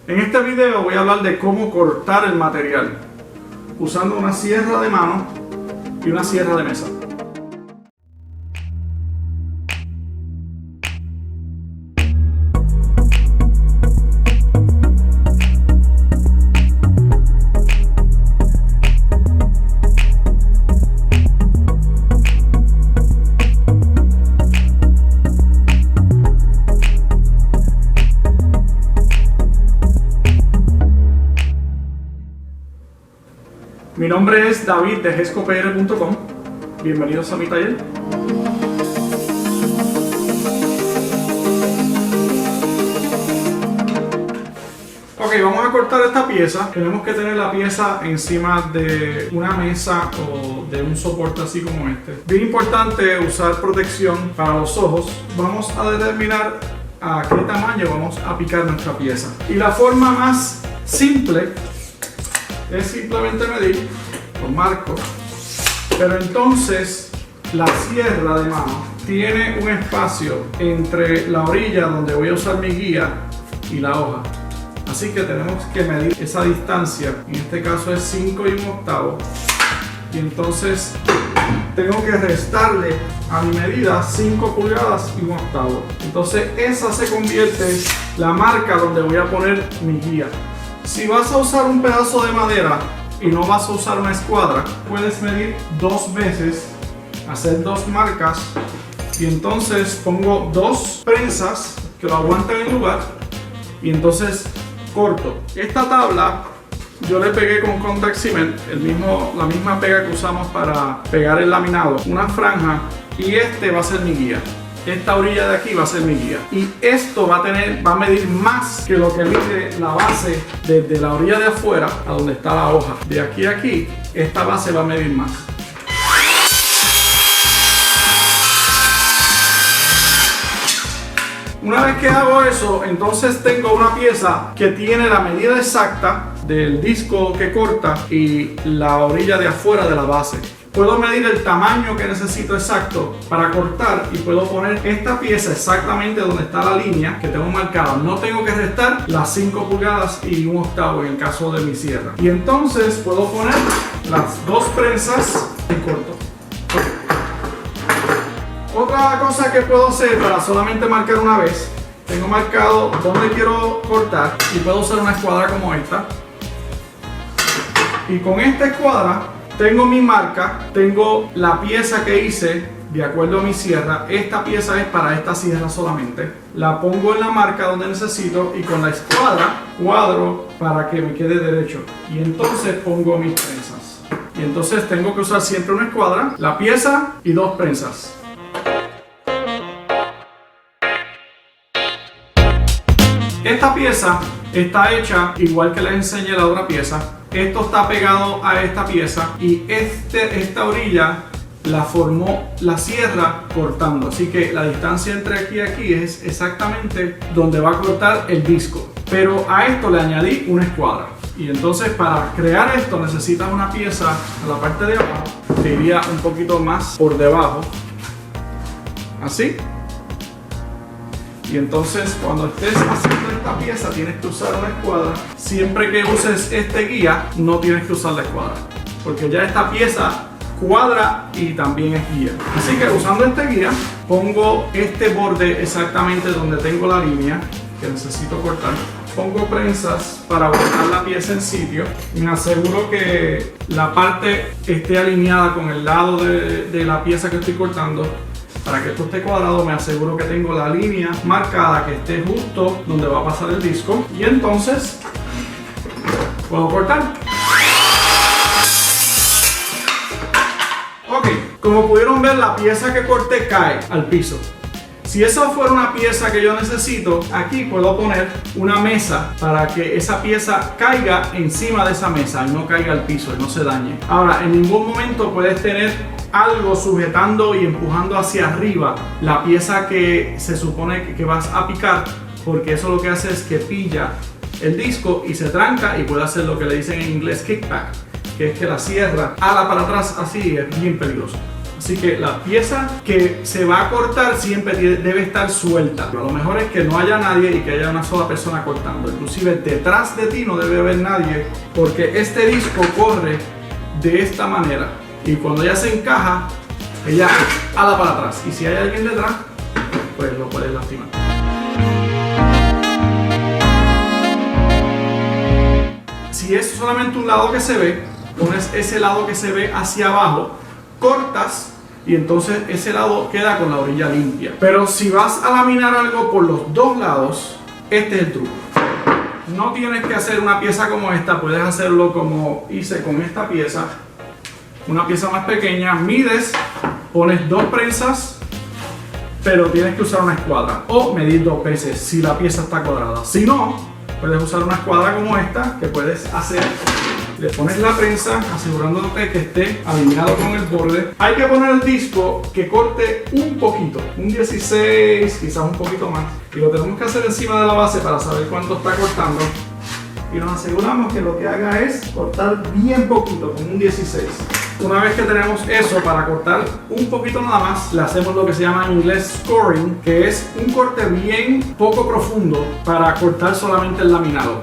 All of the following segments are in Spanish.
En este video voy a hablar de cómo cortar el material usando una sierra de mano y una sierra de mesa. Mi nombre es David de gescopr.com. Bienvenidos a mi taller. Ok, vamos a cortar esta pieza. Tenemos que tener la pieza encima de una mesa o de un soporte así como este. Bien importante usar protección para los ojos. Vamos a determinar a qué tamaño vamos a picar nuestra pieza. Y la forma más simple es simplemente medir con marco, pero entonces la sierra de mano tiene un espacio entre la orilla donde voy a usar mi guía y la hoja, así que tenemos que medir esa distancia. En este caso es 5 1/8, y entonces tengo que restarle a mi medida 5 pulgadas y 1/8. Entonces esa se convierte en la marca donde voy a poner mi guía. Si vas a usar un pedazo de madera y no vas a usar una escuadra, puedes medir 2 veces, hacer 2 marcas, y entonces pongo 2 prensas que lo aguantan en el lugar, y entonces corto. Esta tabla yo le pegué con contact cement, la misma pega que usamos para pegar el laminado, una franja, y este va a ser mi guía. Esta orilla de aquí va a ser mi guía, y esto va a medir más que lo que mide la base desde la orilla de afuera a donde está la hoja. De aquí a aquí, esta base va a medir más. Una vez que hago eso, entonces tengo una pieza que tiene la medida exacta del disco que corta y la orilla de afuera de la base. Puedo medir el tamaño que necesito exacto para cortar, y puedo poner esta pieza exactamente donde está la línea que tengo marcada. No tengo que restar las 5 pulgadas y 1/8 en el caso de mi sierra. Y entonces puedo poner las 2 prensas y corto. Otra cosa que puedo hacer para solamente marcar una vez, tengo marcado dónde quiero cortar, y puedo usar una escuadra como esta. Y con esta escuadra tengo mi marca, tengo la pieza que hice de acuerdo a mi sierra. Esta pieza es para esta sierra solamente. La pongo en la marca donde necesito, y con la escuadra cuadro para que me quede derecho. Y entonces pongo mis prensas. Y entonces tengo que usar siempre una escuadra, la pieza y 2 prensas. Esta pieza está hecha igual que les enseñé la otra pieza. Esto está pegado a esta pieza, y esta orilla la formó la sierra cortando. Así que la distancia entre aquí y aquí es exactamente donde va a cortar el disco. Pero a esto le añadí una escuadra. Y entonces para crear esto necesitas una pieza a la parte de abajo. Te iría un poquito más por debajo. Así. Y entonces cuando estés haciendo esta pieza tienes que usar una escuadra. Siempre que uses este guía no tienes que usar la escuadra, porque ya esta pieza cuadra y también es guía. Así que usando este guía pongo este borde exactamente donde tengo la línea que necesito cortar. Pongo prensas para botar la pieza en sitio. Me aseguro que la parte esté alineada con el lado de la pieza que estoy cortando. Para que esto esté cuadrado, me aseguro que tengo la línea marcada que esté justo donde va a pasar el disco, y entonces puedo cortar. Ok, como pudieron ver, la pieza que corté cae al piso. Si esa fuera una pieza que yo necesito, aquí puedo poner una mesa para que esa pieza caiga encima de esa mesa y no caiga al piso y no se dañe. Ahora, en ningún momento puedes tener algo sujetando y empujando hacia arriba la pieza que se supone que vas a picar, porque eso lo que hace es que pilla el disco y se tranca, y puede hacer lo que le dicen en inglés kickback, que es que la sierra ala para atrás así, es bien peligroso. Así que la pieza que se va a cortar siempre debe estar suelta. Lo mejor es que no haya nadie y que haya una sola persona cortando. Inclusive detrás de ti no debe haber nadie, porque este disco corre de esta manera. Y cuando ella se encaja, ella ala para atrás. Y si hay alguien detrás, pues lo puedes lastimar. Si es solamente un lado que se ve, pones ese lado que se ve hacia abajo, cortas y entonces ese lado queda con la orilla limpia. Pero si vas a laminar algo por los dos lados, este es el truco. No tienes que hacer una pieza como esta, puedes hacerlo como hice con esta pieza, una pieza más pequeña. Mides, pones 2 prensas, pero tienes que usar una escuadra o medir 2 veces si la pieza está cuadrada. Si no, puedes usar una escuadra como esta que puedes hacer. Le pones la prensa asegurándote que esté alineado con el borde. Hay que poner el disco que corte un poquito, un 16, quizás un poquito más. Y lo tenemos que hacer encima de la base para saber cuánto está cortando. Y nos aseguramos que lo que haga es cortar bien poquito, con un 16. Una vez que tenemos eso, para cortar un poquito nada más, le hacemos lo que se llama en inglés scoring, que es un corte bien poco profundo para cortar solamente el laminado.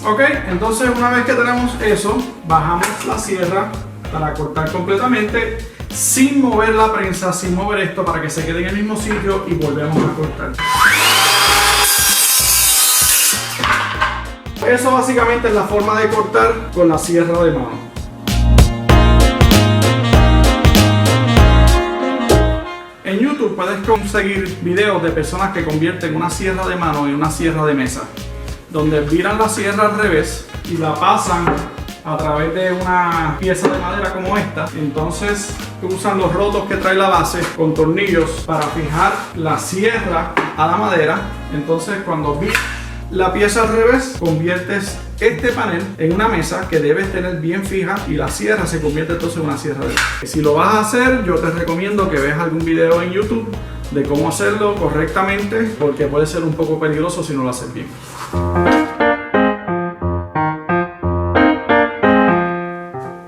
Ok, entonces una vez que tenemos eso, bajamos la sierra para cortar completamente sin mover la prensa, sin mover esto, para que se quede en el mismo sitio y volvemos a cortar. Eso básicamente es la forma de cortar con la sierra de mano. En YouTube puedes conseguir videos de personas que convierten una sierra de mano en una sierra de mesa, donde viran la sierra al revés y la pasan a través de una pieza de madera como esta. Entonces usan los rotos que trae la base con tornillos para fijar la sierra a la madera. Entonces cuando viras la pieza al revés, conviertes este panel en una mesa que debes tener bien fija y la sierra se convierte entonces en una sierra de mesa. Si lo vas a hacer, yo te recomiendo que veas algún video en YouTube de cómo hacerlo correctamente, porque puede ser un poco peligroso si no lo haces bien.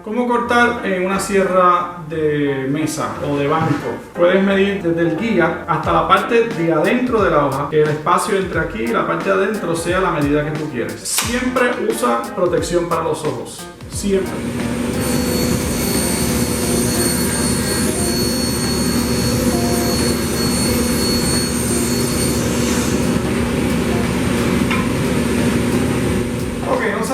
¿Cómo cortar en una sierra de mesa o de banco? Puedes medir desde el guía hasta la parte de adentro de la hoja, que el espacio entre aquí y la parte de adentro sea la medida que tú quieres. Siempre usa protección para los ojos, siempre.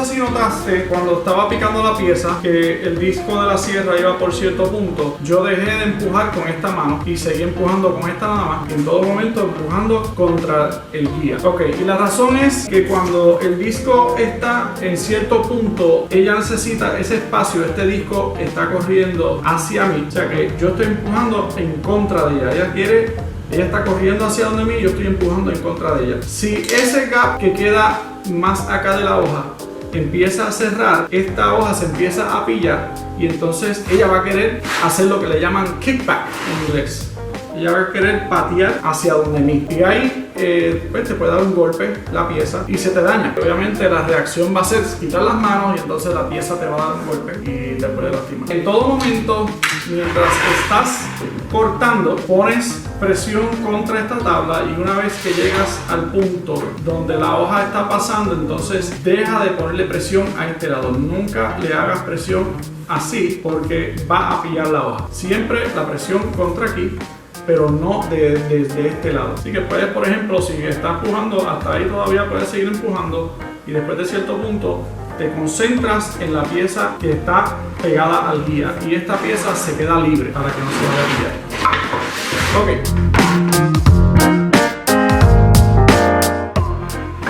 Si notaste cuando estaba picando la pieza que el disco de la sierra iba por cierto punto, yo dejé de empujar con esta mano y seguí empujando con esta nada más, y en todo momento empujando contra el guía. Ok, y la razón es que cuando el disco está en cierto punto, ella necesita ese espacio, este disco está corriendo hacia mí, o sea que yo estoy empujando en contra de ella. Ella está corriendo hacia donde mí, yo estoy empujando en contra de ella. Si ese gap que queda más acá de la hoja empieza a cerrar, esta hoja se empieza a pillar y entonces ella va a querer hacer lo que le llaman kickback en inglés. Ella va a querer patear hacia donde mí y ahí pues te puede dar un golpe la pieza y se te daña. Obviamente la reacción va a ser quitar las manos y entonces la pieza te va a dar un golpe y te puede lastimar. En todo momento, mientras estás cortando, pones presión contra esta tabla y una vez que llegas al punto donde la hoja está pasando, entonces deja de ponerle presión a este lado. Nunca le hagas presión así porque va a pillar la hoja. Siempre la presión contra aquí, pero no desde este lado. Así que puedes, por ejemplo, si estás empujando hasta ahí, todavía puedes seguir empujando y después de cierto punto te concentras en la pieza que está pegada al guía y esta pieza se queda libre para que no se vaya a pillar.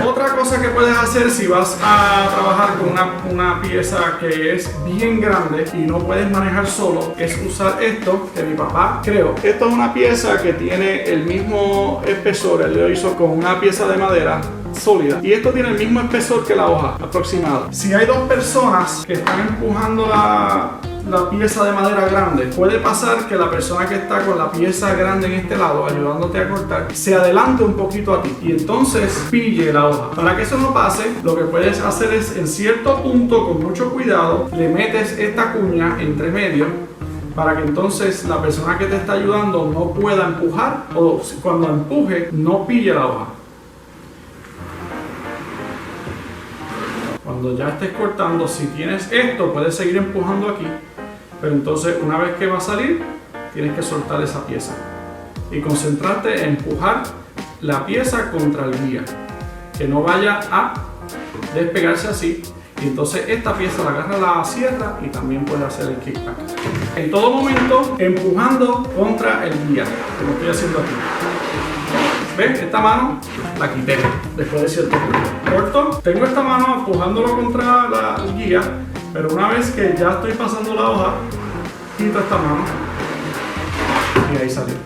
Otra cosa que puedes hacer si vas a trabajar con una pieza que es bien grande y no puedes manejar solo, es usar esto que mi papá creó. Esto es una pieza que tiene el mismo espesor, él lo hizo con una pieza de madera sólida y esto tiene el mismo espesor que la hoja aproximado. Si hay dos personas que están empujando la pieza de madera grande, puede pasar que la persona que está con la pieza grande en este lado ayudándote a cortar se adelante un poquito a ti y entonces pille la hoja. Para que eso no pase, lo que puedes hacer es en cierto punto, con mucho cuidado, le metes esta cuña entre medio para que entonces la persona que te está ayudando no pueda empujar o cuando empuje no pille la hoja. Cuando ya estés cortando, si tienes esto, puedes seguir empujando aquí, pero entonces una vez que va a salir, tienes que soltar esa pieza y concentrarte en empujar la pieza contra el guía, que no vaya a despegarse así, y entonces esta pieza la agarra la sierra y también puede hacer el kickback. En todo momento, empujando contra el guía, como estoy haciendo aquí. ¿Ves? Esta mano la quité después de cierto punto. Corto, tengo esta mano empujándolo contra la guía, pero una vez que ya estoy pasando la hoja, quito esta mano y ahí salió.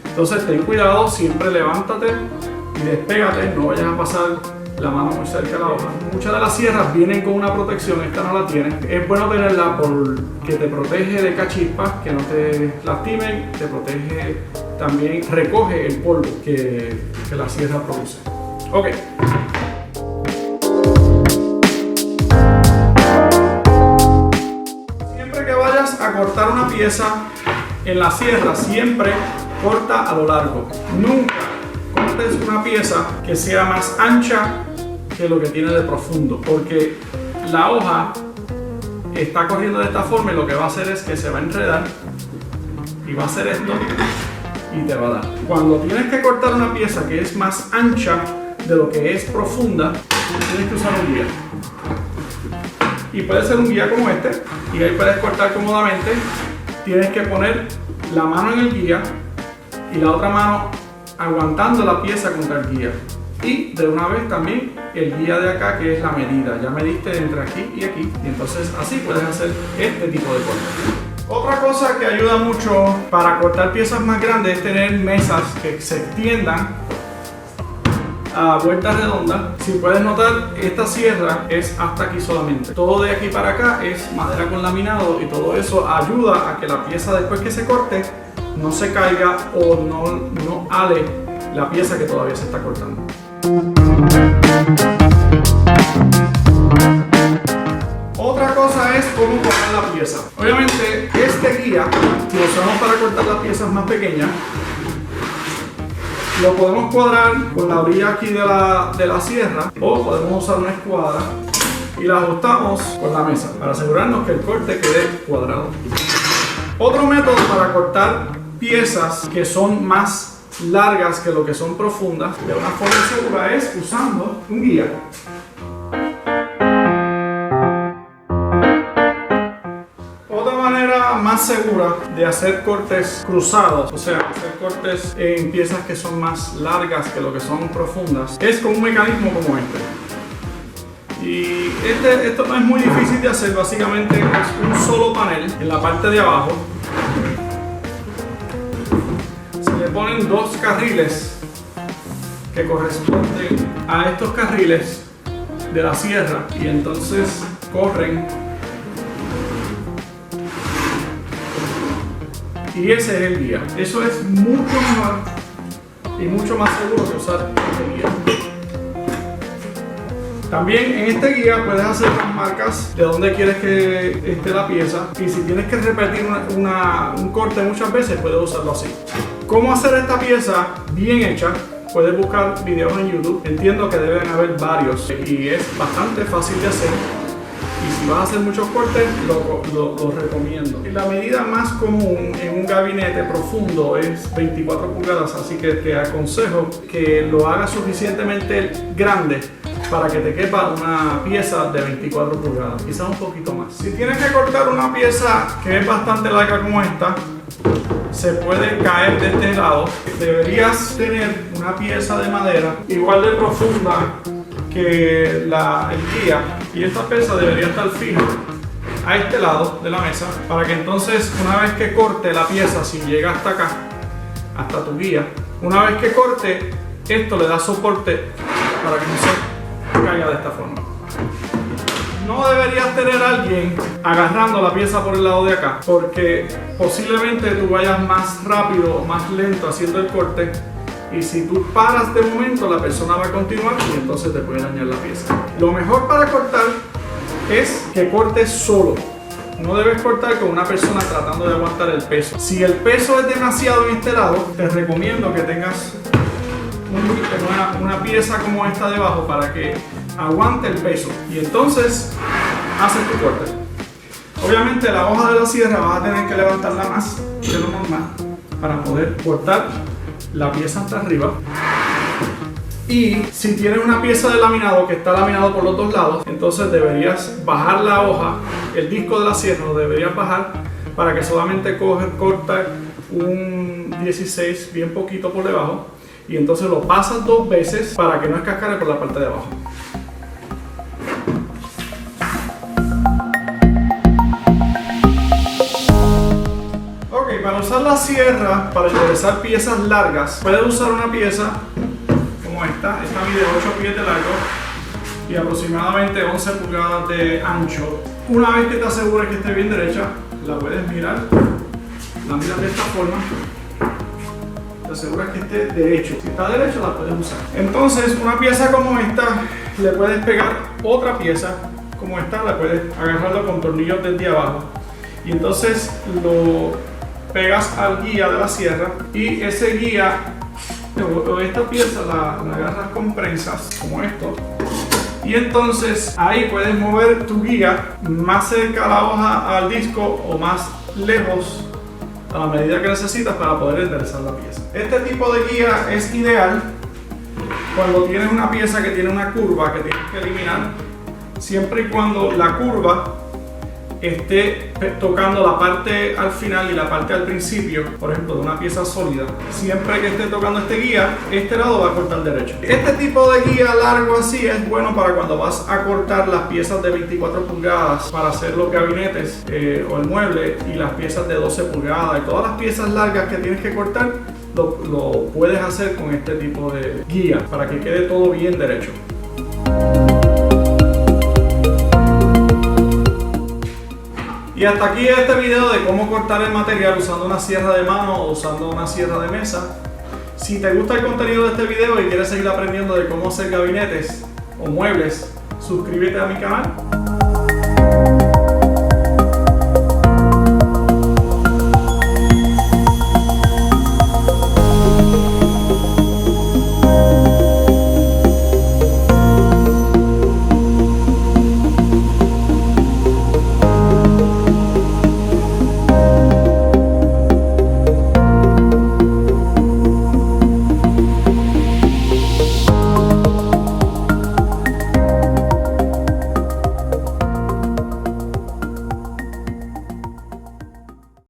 Entonces ten cuidado, siempre levántate y despégate, no vayas a pasar la mano muy cerca de la hoja. Muchas de las sierras vienen con una protección, esta no la tiene. Es bueno tenerla porque te protege de cachispas, que no te lastimen, te protege, también recoge el polvo que la sierra produce. Ok. Siempre que vayas a cortar una pieza en la sierra, siempre corta a lo largo. Nunca cortes una pieza que sea más ancha que lo que tiene de profundo, porque la hoja está corriendo de esta forma y lo que va a hacer es que se va a enredar y va a hacer esto y te va a dar. Cuando tienes que cortar una pieza que es más ancha de lo que es profunda, tienes que usar un guía. Y puede ser un guía como este, y ahí puedes cortar cómodamente. Tienes que poner la mano en el guía y la otra mano aguantando la pieza contra el guía. Y de una vez también el guía de acá, que es la medida. Ya mediste entre aquí y aquí, y entonces así puedes hacer este tipo de corte. Otra cosa que ayuda mucho para cortar piezas más grandes es tener mesas que se extiendan a vueltas redondas. Si puedes notar, esta sierra es hasta aquí solamente. Todo de aquí para acá es madera con laminado y todo eso ayuda a que la pieza después que se corte no se caiga o no ale la pieza que todavía se está cortando. Otra cosa es cómo cortar la pieza. Obviamente este guía que usamos para cortar las piezas más pequeñas lo podemos cuadrar con la orilla aquí de la sierra, o podemos usar una escuadra y la ajustamos con la mesa para asegurarnos que el corte quede cuadrado. Otro método para cortar piezas que son más largas que lo que son profundas de una forma segura es usando un guía. Otra manera más segura de hacer cortes cruzados, o sea, hacer cortes en piezas que son más largas que lo que son profundas, es con un mecanismo como este. Y esto no es muy difícil de hacer, básicamente es un solo panel en la parte de abajo. Le ponen dos carriles que corresponden a estos carriles de la sierra y entonces corren, y ese es el guía. Eso es mucho mejor y mucho más seguro que usar este guía. También en este guía puedes hacer las marcas de donde quieres que esté la pieza, y si tienes que repetir un corte muchas veces puedes usarlo así. ¿Cómo hacer esta pieza bien hecha? Puedes buscar videos en YouTube. Entiendo que deben haber varios y es bastante fácil de hacer. Y si vas a hacer muchos cortes, lo recomiendo. Y la medida más común en un gabinete profundo es 24 pulgadas, así que te aconsejo que lo hagas suficientemente grande para que te quepa una pieza de 24 pulgadas, quizás un poquito más. Si tienes que cortar una pieza que es bastante larga como esta, se puede caer de este lado. Deberías tener una pieza de madera igual de profunda que el guía, y esta pieza debería estar fija a este lado de la mesa para que entonces una vez que corte la pieza, si llega hasta acá, hasta tu guía, una vez que corte, esto le da soporte para que no se caiga de esta forma. No deberías tener a alguien agarrando la pieza por el lado de acá, porque posiblemente tú vayas más rápido o más lento haciendo el corte, y si tú paras de momento la persona va a continuar y entonces te puede dañar la pieza. Lo mejor para cortar es que cortes solo. No debes cortar con una persona tratando de aguantar el peso. Si el peso es demasiado en este lado, te recomiendo que tengas una pieza como esta debajo para que aguante el peso, y entonces haces tu corte. Obviamente la hoja de la sierra vas a tener que levantarla más de lo normal para poder cortar la pieza hasta arriba. Y si tienes una pieza de laminado que está laminado por los dos lados, entonces deberías bajar la hoja, el disco de la sierra lo deberías bajar para que solamente corta un 16 bien poquito por debajo, y entonces lo pasas 2 veces para que no escascare por la parte de abajo. Ok, para usar la sierra para enderezar piezas largas, puedes usar una pieza como esta mide 8 pies de largo y aproximadamente 11 pulgadas de ancho. Una vez que te asegures que esté bien derecha, la puedes mirar, la miras de esta forma, te aseguras que esté derecho. Si está derecho, la puedes usar. Entonces, una pieza como esta, le puedes pegar otra pieza como esta, la puedes agarrarlo con tornillos desde abajo, y entonces lo pegas al guía de la sierra, y ese guía o esta pieza la agarras con prensas como esto, y entonces ahí puedes mover tu guía más cerca a la hoja, al disco, o más lejos a la medida que necesitas para poder enderezar la pieza. Este tipo de guía es ideal cuando tienes una pieza que tiene una curva que tienes que eliminar, siempre y cuando la curva esté tocando la parte al final y la parte al principio, por ejemplo, de una pieza sólida. Siempre que esté tocando este guía, este lado va a cortar derecho. Este tipo de guía largo así es bueno para cuando vas a cortar las piezas de 24 pulgadas para hacer los gabinetes o el mueble, y las piezas de 12 pulgadas y todas las piezas largas que tienes que cortar, lo puedes hacer con este tipo de guía para que quede todo bien derecho. Y hasta aquí este video de cómo cortar el material usando una sierra de mano o usando una sierra de mesa. Si te gusta el contenido de este video y quieres seguir aprendiendo de cómo hacer gabinetes o muebles, suscríbete a mi canal.